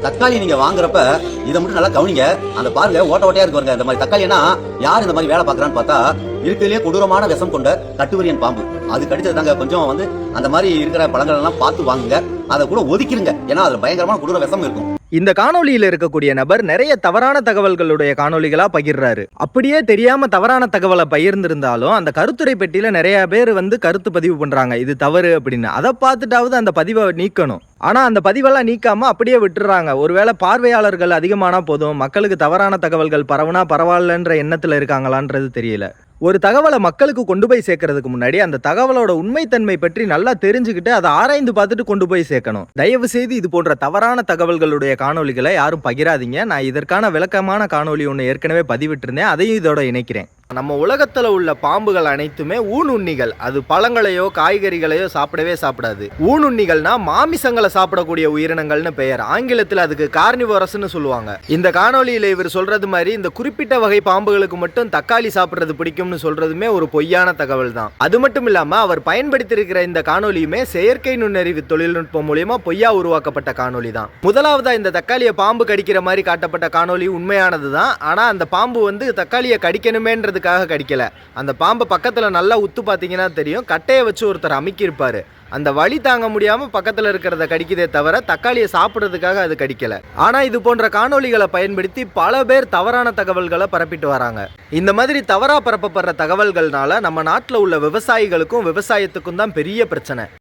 தக்காளி நீங்க வாங்குறப்ப இதை மட்டும் நல்லா கவனிங்க. அந்த பாருங்க ஓட்ட ஓட்டையா இருக்கு. இந்த மாதிரி தக்காளினா யார் இந்த மாதிரி வேலை பாக்குறான்னு பார்த்தா இருக்கிறதுலே கொடூரமான விஷம் கொண்ட கட்டுவிரியன் பாம்பு. அது கடிச்சதாங்க. கொஞ்சம் அந்த மாதிரி இருக்கிற பழங்கள் எல்லாம் பார்த்து வாங்குங்க. அதை கூட ஒதுக்கிருங்க. ஏன்னா அதுல பயங்கரமான கொடூர விஷம் இருக்கும். இந்த காணொலியில் இருக்கக்கூடிய நபர் நிறைய தவறான தகவல்களுடைய காணொலிகளா பகிர்றாரு. அப்படியே தெரியாம தவறான தகவலை பகிர்ந்திருந்தாலும் அந்த கருத்துரை பெட்டியில நிறைய பேர் கருத்து பதிவு பண்றாங்க, இது தவறு அப்படின்னு. அதை பார்த்துட்டாவது அந்த பதிவை நீக்கணும். ஆனா அந்த பதிவெல்லாம் நீக்காம அப்படியே விட்டுறாங்க. ஒருவேளை பார்வையாளர்கள் அதிகமானா போதும், மக்களுக்கு தவறான தகவல்கள் பரவுனா பரவாயில்லன்ற எண்ணத்துல இருக்காங்களான்றது தெரியல. ஒரு தகவலை மக்களுக்கு கொண்டு போய் சேர்க்கறதுக்கு முன்னாடி அந்த தகவலோட உண்மைத்தன்மை பற்றி நல்லா தெரிஞ்சுக்கிட்டு அதை ஆராய்ந்து பார்த்துட்டு கொண்டு போய் சேர்க்கணும். தயவு செய்து இது போன்ற தவறான தகவல்களுடைய காணொலிகளை யாரும் பகிராதீங்க. நான் இதற்கான விளக்கமான காணொலி ஒன்று ஏற்கனவே பதிவிட்டிருந்தேன், அதையும் இதோட இணைக்கிறேன். நம்ம உலகத்துல உள்ள பாம்புகள் அனைத்துமே ஊனுண்ணிகள். அது பழங்களையோ காய்கறிகளையோ சாப்பிடவே சாப்பிடாது. ஊனுண்ணிகள்னா மாமிசங்களை சாப்பிடக்கூடிய உயிரினங்கள்னு பெயர். ஆங்கிலத்தில் அதுக்கு கார்னிவோரஸ்னு சொல்லுவாங்க. இந்த காணொலியில இவர் சொல்றது மாதிரி இந்த குறிப்பிட்ட வகை பாம்புகளுக்கு மட்டும் தக்காளி சாப்பிடுறது பிடிக்கும்னு சொல்றதுமே ஒரு பொய்யான தகவல் தான். அது மட்டும் இல்லாம அவர் பயன்படுத்தி இருக்கிற இந்த காணொலியுமே செயற்கை நுண்ணறிவு தொழில்நுட்பம் மூலியமா பொய்யா உருவாக்கப்பட்ட காணொலி தான். முதலாவதா இந்த தக்காளியை பாம்பு கடிக்கிற மாதிரி காட்டப்பட்ட காணொலி உண்மையானது தான். ஆனா அந்த பாம்பு தக்காளியை கடிக்கணுமேன்றது கடிக்கல. அந்த பாம்பை பக்கத்துல நல்லா உத்து பாத்தீங்கன்னா தெரியும், கட்டையை வச்சு ஒருத்தர் அமுக்கி இருப்பாரு. அந்த வலி தாங்க முடியாம பக்கத்துல இருக்கிறத கடிக்கதே தவிர தக்காளியை சாப்பிடுறதுக்காக அது கடிக்கல. ஆனா இது போன்ற காணொலிகளை பயன்படுத்தி பல பேர் தவறான தகவல்களை பரப்பிட்டு வராங்க. இந்த மாதிரி தவறா பரப்பப்படுற தகவல்கள்னால நம்ம நாட்டில் உள்ள விவசாயிகளுக்கும் விவசாயத்துக்கும் தான் பெரிய பிரச்சனை.